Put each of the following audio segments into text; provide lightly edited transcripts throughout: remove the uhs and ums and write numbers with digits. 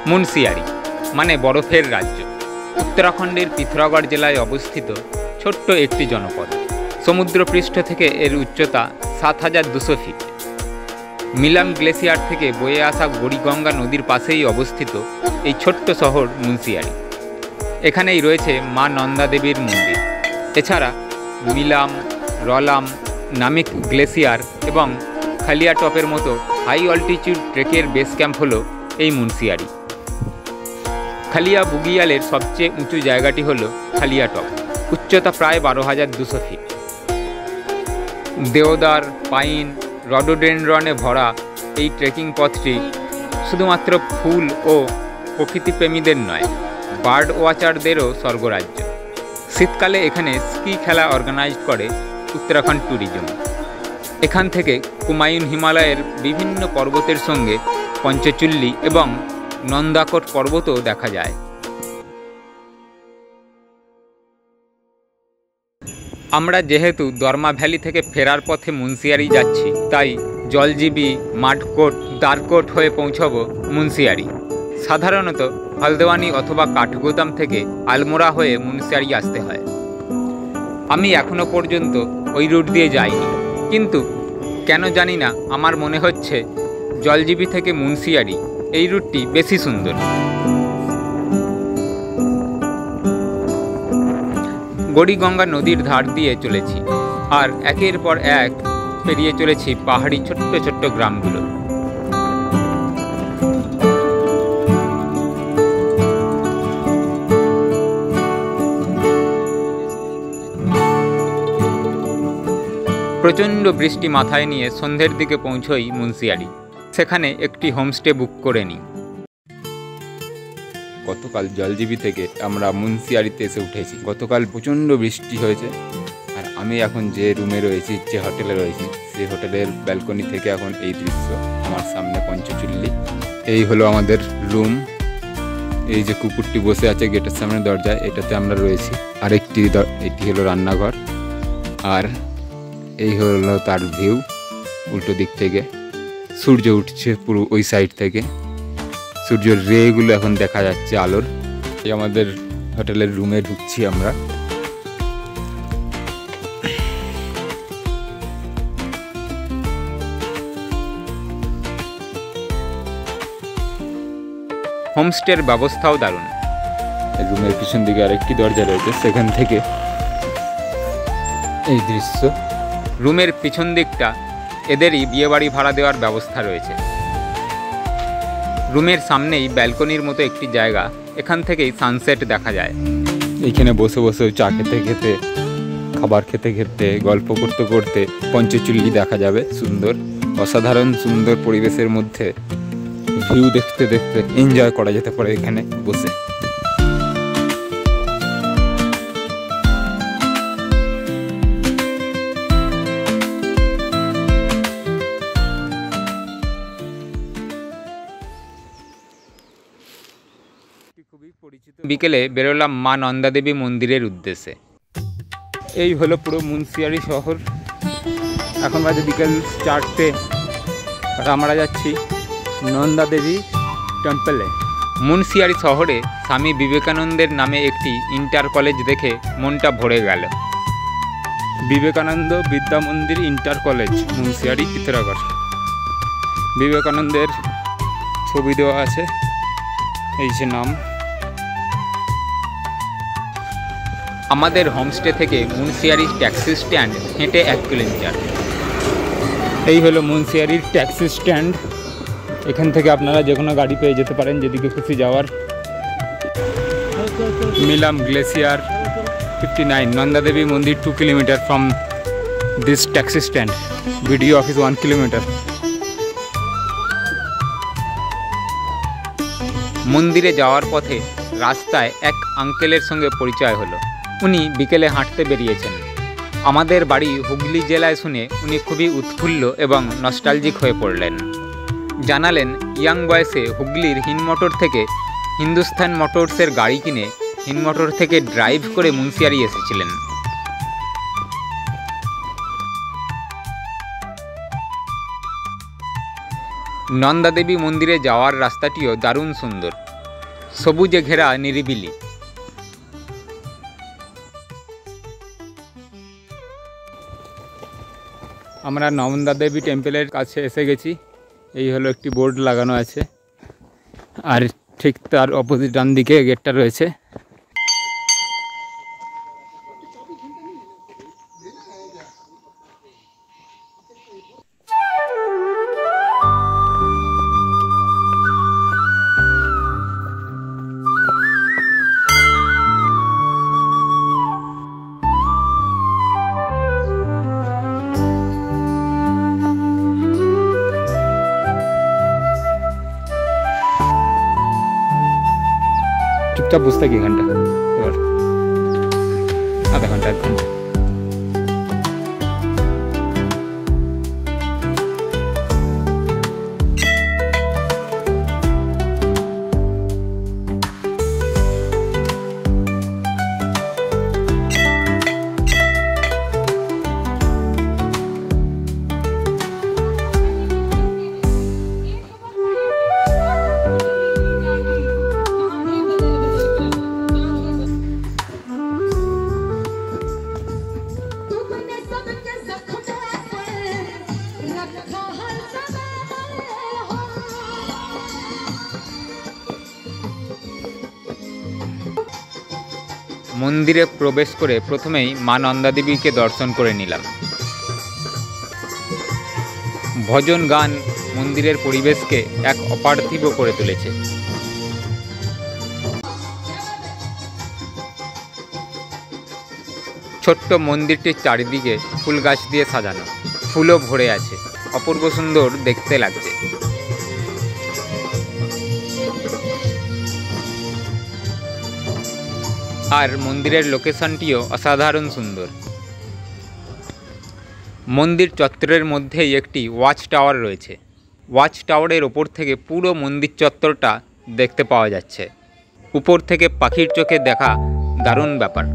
মুন্সিয়ারি মানে বরফের রাজ্য। উত্তরাখণ্ডের পিথোরাগড় জেলায় অবস্থিত ছোট্ট একটি জনপদ। সমুদ্রপৃষ্ঠ থেকে এর উচ্চতা ৭,২০০ ফিট। মিলাম গ্লেসিয়ার থেকে বয়ে আসা বুড়িগঙ্গা নদীর পাশেই অবস্থিত এই ছোট্ট শহর মুন্সিয়ারি। এখানেই রয়েছে মা নন্দা দেবীর মন্দির। এছাড়া মিলাম, রলাম, নামিক গ্লেসিয়ার এবং খালিয়া টপের মতো হাই অল্টিটিউড ট্রেকের বেস ক্যাম্প হলো এই মুন্সিয়ারি। খালিয়া বুগিয়ালের সবচেয়ে উঁচু জায়গাটি হলো খালিয়া টপ, উচ্চতা প্রায় ১২,২০০ ফিট। দেওদার, পাইন, রডোডেনড্রনে ভরা এই ট্রেকিং পথটি শুধুমাত্র ফুল ও প্রকৃতিপ্রেমীদের নয়, বার্ড ওয়াচারদেরও স্বর্গরাজ্য। শীতকালে এখানে স্কি খেলা অর্গানাইজ করে উত্তরাখণ্ড ট্যুরিজম। এখান থেকে কুমায়ুন হিমালয়ের বিভিন্ন পর্বতের সঙ্গে পঞ্চচুল্লি এবং নন্দাকোট পর্বতও দেখা যায়। আমরা যেহেতু দর্মা ভ্যালি থেকে ফেরার পথে মুন্সিয়ারি যাচ্ছি, তাই জলজিবি, মাডকোট, দারকোট হয়ে পৌঁছব মুন্সিয়ারি। সাধারণত হলদওয়ানি অথবা কাঠগোদাম থেকে আলমোড়া হয়ে মুন্সিয়ারি আসতে হয়। আমি এখনও পর্যন্ত ওই রুট দিয়ে যাইনি, কিন্তু কেন জানি না আমার মনে হচ্ছে জলজিবি থেকে মুন্সিয়ারি এই রুটটি বেশি সুন্দর। বুড়িগঙ্গা নদীর ধার দিয়ে চলেছি আর একের পর এক পেরিয়ে চলেছি পাহাড়ি ছোট্ট ছোট্ট গ্রামগুলো। প্রচণ্ড বৃষ্টি মাথায় নিয়ে সন্ধ্যের দিকে পৌঁছই মুন্সিয়ারি। সেখানে একটি হোমস্টে বুক করে নিই। গতকাল জলজিবি থেকে আমরা মুন্সিয়ারিতে এসে উঠেছি। গতকাল প্রচণ্ড বৃষ্টি হয়েছে আর আমি এখন যে রুমে রয়েছি, যে হোটেলে রয়েছি, সেই হোটেলের ব্যালকনি থেকে এখন এই দৃশ্য। আমার সামনে পঞ্চচুল্লি, এই হলো আমাদের রুম। এই যে কুকুরটি বসে আছে গেটের সামনে দরজায়, এটাতে আমরা রয়েছি। আর এটি হলো রান্নাঘর, আর এই হলো তার ভিউ। উল্টো দিক থেকে সূর্য উঠছে পুরো ওই সাইড থেকে, সূর্যের রেগুলো এখন দেখা যাচ্ছে আলোর। এই আমাদের হোটেলের রুমে ঢুকছি আমরা। হোমস্টের ব্যবস্থাও দারুণ। রুমের পিছন দিকে আরেকটি দরজা রয়েছে, সেখান থেকে এই দৃশ্য। রুমের পিছন দিকটা এদেরই বিয়েবাড়ি ভাড়া দেওয়ার ব্যবস্থা রয়েছে। রুমের সামনেই ব্যালকনির মতো একটি জায়গা, এখান থেকেই সানসেট দেখা যায়। এইখানে বসে বসে চা খেতে খেতে, খাবার খেতে খেতে, গল্প করতে করতে পঞ্চচুল্লি দেখা যাবে। সুন্দর, অসাধারণ সুন্দর পরিবেশের মধ্যে ভিউ দেখতে দেখতে এনজয় করা যেতে পারে এখানে বসে। বিকেলে বেরোলাম মা নন্দা দেবী মন্দিরের উদ্দেশ্যে। এই হলো পুরো মুন্সিয়ারি শহর। এখন বাজে বিকেল 4টে আর আমরা যাচ্ছি নন্দা দেবী টেম্পলে। মুন্সিয়ারি শহরে স্বামী বিবেকানন্দের নামে একটি ইন্টার কলেজ দেখে মনটা ভরে গেল। বিবেকানন্দ বিদ্যা মন্দির ইন্টার কলেজ, মুন্সিয়ারি, পিথোরাগড়। বিবেকানন্দের ছবি দেওয়া আছে, এই যে নাম। আমাদের হোমস্টে থেকে মুন্সিয়ারির ট্যাক্সি স্ট্যান্ড হেঁটে 1 কিলোমিটার। এই হলো মুন্সিয়ারির ট্যাক্সি স্ট্যান্ড। এখান থেকে আপনারা যে কোনো গাড়ি পেয়ে যেতে পারেন যেদিকে খুশি যাওয়ার। মিলাম গ্লেসিয়ার 59, নন্দা দেবী মন্দির 2 kilometre from this taxi stand. BDO office 1 kilometre. মন্দিরে যাওয়ার পথে রাস্তায় এক আঙ্কেলের সঙ্গে পরিচয় হলো। উনি বিকেলে হাঁটতে বেরিয়েছেন। আমাদের বাড়ি হুগলি জেলায় শুনে উনি খুবই উৎফুল্ল এবং নস্টালজিক হয়ে পড়লেন। জানালেন ইয়াং বয়সে হুগলির হিনমোটর থেকে হিন্দুস্তান মোটরসের গাড়ি কিনে হিনমোটর থেকে ড্রাইভ করে মুন্সিয়ারি এসেছিলেন। নন্দা দেবী মন্দিরে যাওয়ার রাস্তাটিও দারুণ সুন্দর। সবুজে ঘেরা নিরিবিলি। আমরা নমন্দা দেবী টেম্পলের কাছে এসে গেছি। এই হলো একটি বোর্ড লাগানো আছে, আর ঠিক তার অপোজিট ডান দিকে গেটটা রয়েছে। চুপচাপ বসে থাকি এখানটা, এবার আধা ঘন্টা 1 ঘন্টা। মন্দিরে প্রবেশ করে প্রথমেই মা নন্দা দেবীকে দর্শন করে নিলাম। ভজন গান মন্দিরের পরিবেশকে এক অপার্থিব করে তুলেছে। ছোট্ট মন্দিরটির চারিদিকে ফুল গাছ দিয়ে সাজানো, ফুলও ভরে আছে, অপূর্ব সুন্দর দেখতে লাগছে। আর মন্দিরের লোকেশনটিও অসাধারণ সুন্দর। মন্দির চত্বরের মধ্যেই একটি ওয়াচ টাওয়ার রয়েছে। ওয়াচ টাওয়ারের ওপর থেকে পুরো মন্দির চত্বরটা দেখতে পাওয়া যাচ্ছে। উপর থেকে পাখির চোখে দেখা দারুণ ব্যাপার।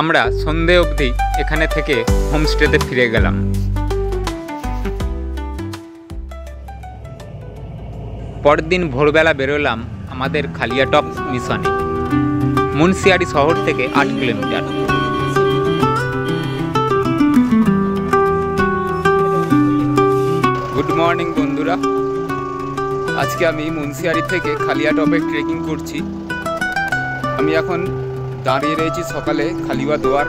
আমরা সন্ধে অবধি এখানে থেকে হোমস্টেতে ফিরে গেলাম। পরদিন ভোরবেলা বেরোলাম আমাদের খালিয়াটপ মিশনে, মুন্সিয়ারি শহর থেকে 8 কিলোমিটার। গুড মর্নিং বন্ধুরা, আজকে আমি মুন্সিয়ারি থেকে খালিয়াটপে ট্রেকিং করছি। আমি এখন দাঁড়িয়ে রয়েছি সকালে খালিয়া দোয়ার,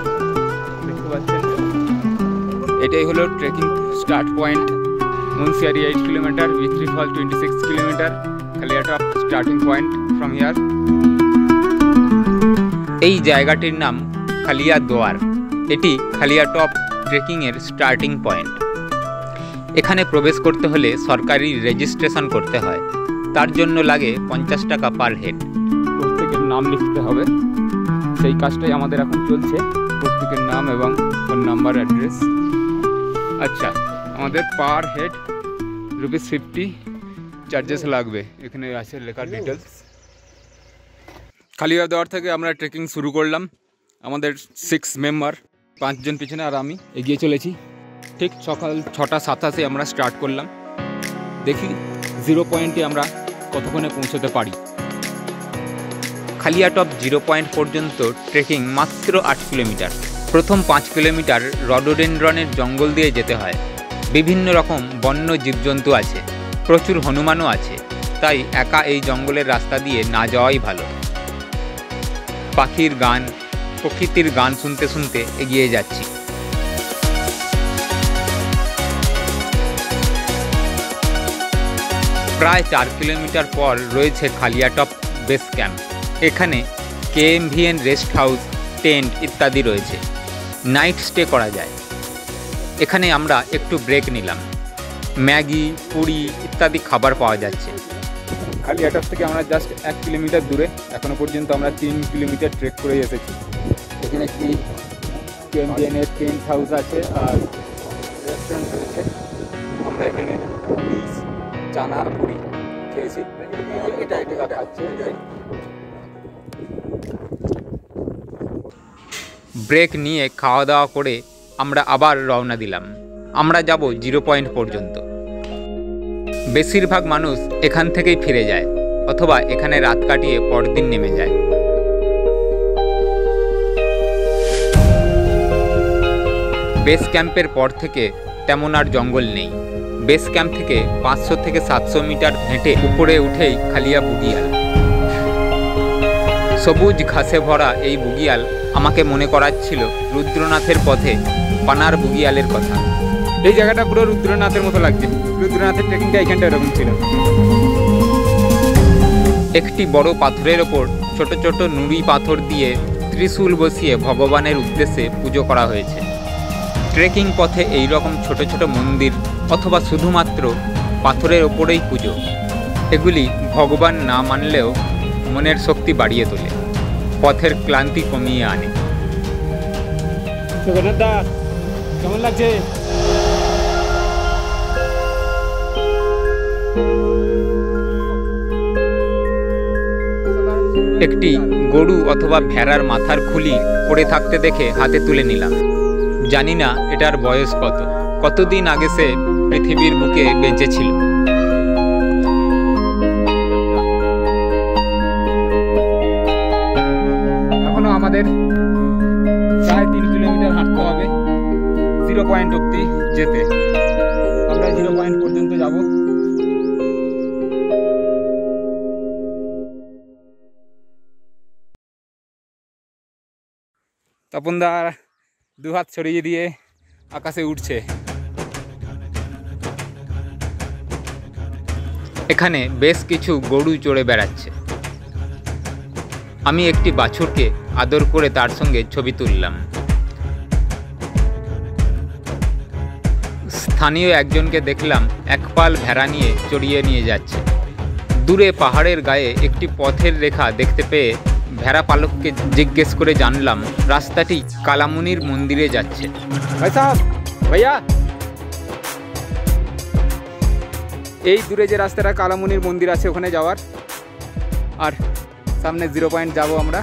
দেখতে পাচ্ছেন। এটাই হলো trekking start point. Munsiyari 8 kilometre, victory fall 26 kilometre, Khalia Top starting point from here. এই জায়গাটির নাম খালিয়া দোয়ার। এটি খালিয়াটপ ট্রেকিংয়ের স্টার্টিং পয়েন্ট। এখানে প্রবেশ করতে হলে সরকারি রেজিস্ট্রেশন করতে হয়। তার জন্য লাগে 50 টাকা পার হেড। প্রত্যেকের নাম লিখতে হবে, সেই কাজটাই আমাদের এখন চলছে। প্রত্যেকের নাম এবং ফোন নাম্বার, অ্যাড্রেস। আচ্ছা, আমাদের পার হেড ₹50 চার্জেস লাগবে। এখানে আছে লেখার ডিটেলস। খালিয়া দোয়ার থেকে আমরা ট্রেকিং শুরু করলাম। আমাদের 6 মেম্বার, 5 জন পিছনে আর আমি এগিয়ে চলেছি। ঠিক সকাল 6:27 আমরা স্টার্ট করলাম। দেখি 0 পয়েন্টে আমরা কতক্ষণে পৌঁছতে পারি। খালিয়াটপ 0 পয়েন্ট পর্যন্ত ট্রেকিং মাত্র 8 কিলোমিটার। প্রথম 5 কিলোমিটার রডোডেনড্রনের জঙ্গল দিয়ে যেতে হয়। বিভিন্ন রকম বন্য জীবজন্তু আছে, প্রচুর হনুমানও আছে, তাই একা এই জঙ্গলের রাস্তা দিয়ে না যাওয়াই ভালো। পাখির গান, প্রকৃতির গান শুনতে শুনতে এগিয়ে যাচ্ছি। প্রায় 4 কিলোমিটার পর রয়েছে খালিয়াটপ বেস ক্যাম্প। এখানে KMVN রেস্ট হাউস, টেন্ট ইত্যাদি রয়েছে। নাইট স্টে করা যায়। এখানে আমরা একটু ব্রেক নিলাম। ম্যাগি, পুরি ইত্যাদি খাবার পাওয়া যাচ্ছে। খালিয়াটপ থেকে আমরা জাস্ট 1 কিলোমিটার দূরে। এখনো পর্যন্ত আমরা 3 কিলোমিটার ট্রেক করে এসেছি। এখানে একটি KMVN এর টেন্ট হাউস আছে আর রেস্টুরেন্ট রয়েছে। আমরা এখানে চানা পুরি খেয়েছি। এটা খাচ্ছে। ব্রেক নিয়ে খাওয়া দাওয়া করে আমরা আবার রওনা দিলাম। আমরা যাব 0 পয়েন্ট পর্যন্ত। বেশিরভাগ মানুষ এখান থেকেই ফিরে যায়। অথবা এখানে রাত কাটিয়ে পরদিন নেমে যায়। বেস ক্যাম্পের পর থেকে তেমন আর জঙ্গল নেই। বেস ক্যাম্প থেকে 500 থেকে 700 মিটার হেঁটে উপরে উঠেই খালিয়া বুগিয়াল। সবুজ ঘাসে ভরা এই বুগিয়াল আমাকে মনে করাচ্ছিল রুদ্রনাথের পথে পানার বুগিয়ালের কথা। এই জায়গাটা পুরো রুদ্রনাথের মতো লাগছে। রুদ্রনাথের ট্রেকিংটা এখানটা এরকম ছিল। একটি বড় পাথরের ওপর ছোট ছোট নুড়ি পাথর দিয়ে ত্রিশূল বসিয়ে ভগবানের উদ্দেশ্যে পুজো করা হয়েছে। ট্রেকিং পথে এই রকম ছোট ছোট মন্দির অথবা শুধুমাত্র পাথরের ওপরেই পুজো, এগুলি ভগবান না মানলেও মনের শক্তি বাড়িয়ে তোলে, পথের ক্লান্তি কমিয়ে আনে। জগন্নাথদা, কেমন লাগছে? একটি গরু অথবা ভেড়ার মাথার খুলি পড়ে থাকতে দেখে হাতে তুলে নিলাম। জানি না এটার বয়স কতদিন আগে সে পৃথিবীর বুকে বেঁচে ছিল। এখনো আমাদের প্রায় 3 কিলোমিটার হাঁটতে হবে 0 পয়েন্ট অব্দি যেতে। আমরা 0 পয়েন্ট পর্যন্ত যাব। তপনদা 2 হাত ছড়িয়ে দিয়ে আকাশে উঠছে। এখানে বেশ কিছু গরু চড়ে বেড়াচ্ছে। আমি একটি বাছুরকে আদর করে তার সঙ্গে ছবি তুললাম। স্থানীয় একজনকে দেখলাম এক পাল ভেড়া নিয়ে চড়িয়ে নিয়ে যাচ্ছে। দূরে পাহাড়ের গায়ে একটি পথের রেখা দেখতে পেয়ে ভেড়া পালককে জিজ্ঞেস করে জানলাম রাস্তাটি কালামুনির মন্দিরে যাচ্ছে। ভাই সাহেব, ভাইয়া, এই দূরে যে রাস্তাটা কালামুনির মন্দির আছে ওখানে যাওয়ার, আর সামনে 0 পয়েন্ট যাব আমরা।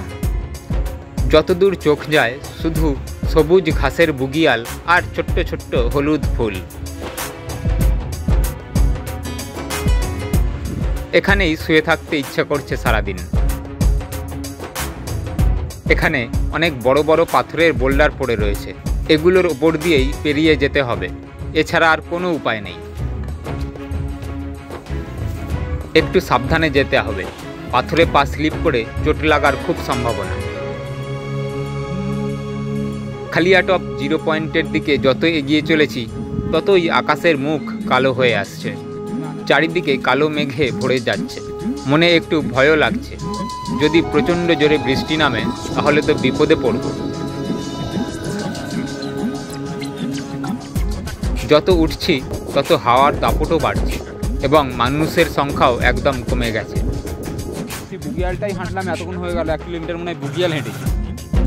যতদূর চোখ যায় শুধু সবুজ ঘাসের বুগিয়াল আর ছোট্ট ছোট্ট হলুদ ফুল। এখানেই শুয়ে থাকতে ইচ্ছে করছে সারাদিন। এখানে অনেক বড় বড় পাথরের বোল্ডার পড়ে রয়েছে, এগুলোর ওপর দিয়েই পেরিয়ে যেতে হবে, এছাড়া আর কোনো উপায় নেই। একটু সাবধানে যেতে হবে, পাথরে পা স্লিপ করে চোট লাগার খুব সম্ভাবনা। খালিয়াটপ 0 পয়েন্টের দিকে যত এগিয়ে চলেছি ততই আকাশের মুখ কালো হয়ে আসছে, চারিদিকে কালো মেঘে ভরে যাচ্ছে। মনে একটু ভয়ও লাগছে, যদি প্রচণ্ড জোরে বৃষ্টি নামে তাহলে তো বিপদে পড়ব। যত উঠছি তত হাওয়ার দাপটও বাড়ছে এবং মানুষের সংখ্যাও একদম কমে গেছে। বুগিয়ালটাই হাঁটলাম, এতক্ষণ হয়ে গেল 1 কিলোমিটার মনে হয় বুগিয়াল হেঁটেছি।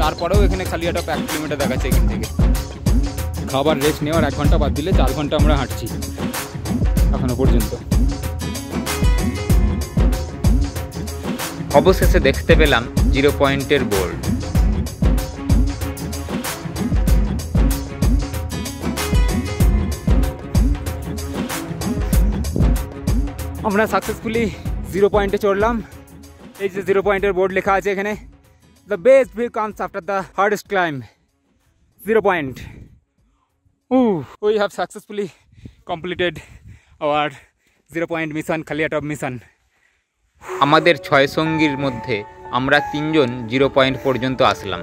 তারপরেও এখানে খালিয়াটপ 1 কিলোমিটার দেখাচ্ছে এখান থেকে। খাবার রেস্ট নেওয়ার 1 ঘন্টা বাদ দিলে 4 ঘন্টা আমরা হাঁটছি এখনো পর্যন্ত। অবশেষে দেখতে পেলাম 0 পয়েন্টের বোর্ড। আমরা সাকসেসফুলি 0 পয়েন্টে চড়লাম। এই যে 0 পয়েন্টের বোর্ড লেখা আছে এখানে, the best view comes after the hardest climb, 0 point. We have successfully completed our 0 point mission, Khalia Top mission. আমাদের 6 সঙ্গীর মধ্যে আমরা 3 জন 0 পয়েন্ট পর্যন্ত আসলাম।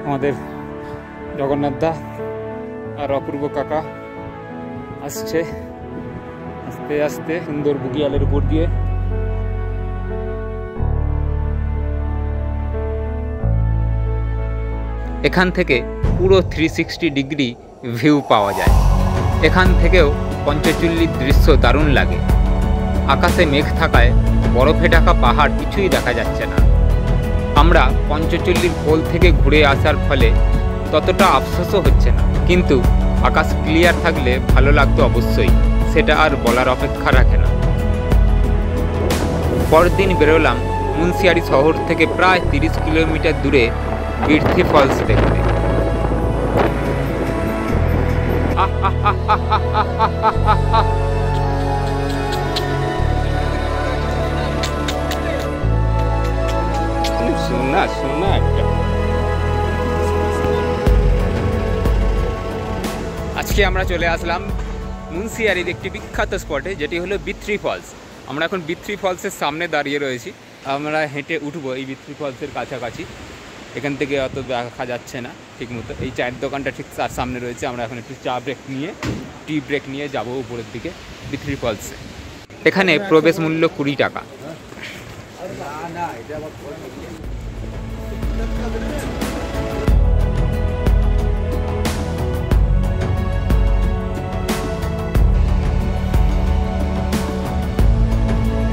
আমাদের জগন্নাথদা আর অপূর্ব কাকা আসছে আস্তে আস্তে সুন্দর বুগিয়ালের উপর দিয়ে। এখান থেকে পুরো 360 ডিগ্রি ভিউ পাওয়া যায়। এখান থেকেও পঞ্চচুল্লির দৃশ্য দারুণ লাগে। আকাশে মেঘ থাকায় বরফে ঢাকা পাহাড় কিছুই দেখা যাচ্ছে না। আমরা পঞ্চচুল্লির কোল থেকে ঘুরে আসার ফলে ততটা আফসোসও হচ্ছে না, কিন্তু আকাশ ক্লিয়ার থাকলে ভালো লাগতো অবশ্যই, সেটা আর বলার অপেক্ষা রাখে না। পরদিন বেরোলাম মুন্সিয়ারি শহর থেকে প্রায় 30 কিলোমিটার দূরে বীরথি ফলস দেখতে। সোনা সোনা একটা। আজকে আমরা চলে আসলাম মুন্সিয়ারির একটি বিখ্যাত স্পটে, যেটি হলো বিথ্রি ফলস। আমরা এখন বিথ্রি ফলসের সামনে দাঁড়িয়ে রয়েছি। আমরা হেঁটে উঠবো এই বিথ্রি ফলসের কাছাকাছি। এখান থেকে অত দেখা যাচ্ছে না ঠিক মতো। এই চায়ের দোকানটা ঠিক তার সামনে রয়েছে। আমরা এখন একটু টি ব্রেক নিয়ে যাবো উপরের দিকে বিথ্রি ফলসে। এখানে প্রবেশ মূল্য 20 টাকা।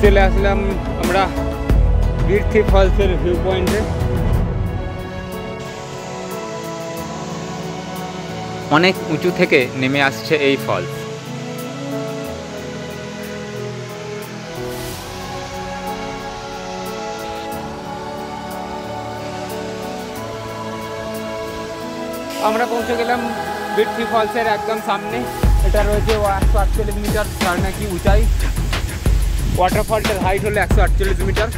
চলে আসলাম আমরা বিথ্রি ফলসের ভিউ পয়েন্টে। অনেক উঁচু থেকে নেমে আসছে এই ফলস। আমরা পৌঁছে গেলাম বিথ্রি ফলসের একদম সামনে। এটা রয়েছে 148 মিটার ঝর্ণা কি উঁচাই। ওয়াটারফলটার হাইট হলো 148 মিটার।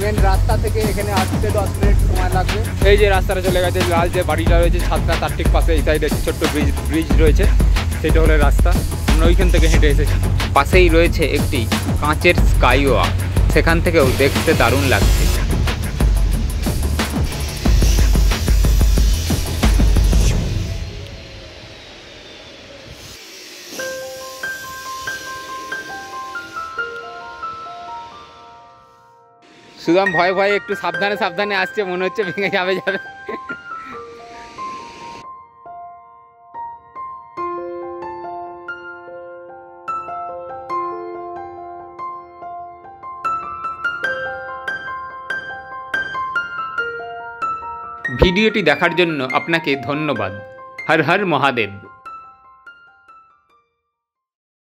মেন রাস্তা থেকে এখানে আসতে 10 মিনিট সময় লাগবে। এই যে রাস্তাটা চলে গেছে, লাল যে বাড়িটা রয়েছে ছাদটা তার ঠিক পাশে এই সাইডে ছোট্ট ব্রিজ রয়েছে, সেটা হলো রাস্তা। আমরা ওইখান থেকে হেঁটে এসেছি। পাশেই রয়েছে একটি কাঁচের স্কাইওয়াক, সেখান থেকেও দেখতে দারুণ লাগছে। সুদাম ভয়ে ভয়ে একটু সাবধানে সাবধানে আসছে, মনে হচ্ছে ভেঙে যাবে। ভিডিওটি দেখার জন্য আপনাকে ধন্যবাদ। হর হর মহাদেব।